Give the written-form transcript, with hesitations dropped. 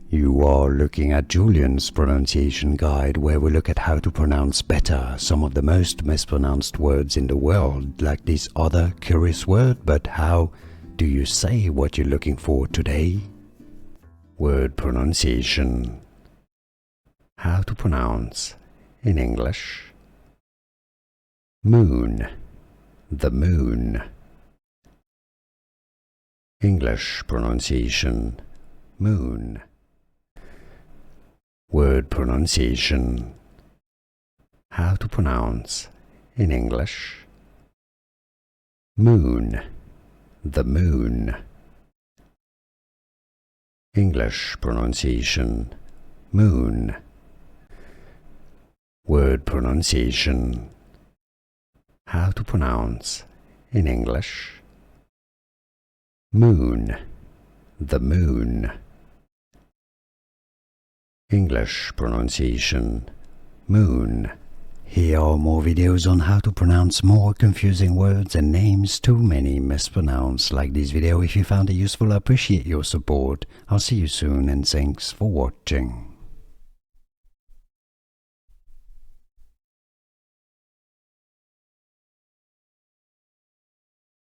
You are looking at Julian's pronunciation guide, where we look at how to pronounce better some of the most mispronounced words in the world, like this other curious word. But how do you say what you're looking for today? Word pronunciation. How to pronounce in English. Moon, the moon. English pronunciation, moon. Word pronunciation. How to pronounce in English. Moon, the moon. English pronunciation, moon. Word pronunciation. How to pronounce in English. Moon, the moon. English pronunciation, moon. Here are more videos on how to pronounce more confusing words and names too many mispronounced. Like this video if you found it useful. I appreciate your support. I'll see you soon and thanks for watching.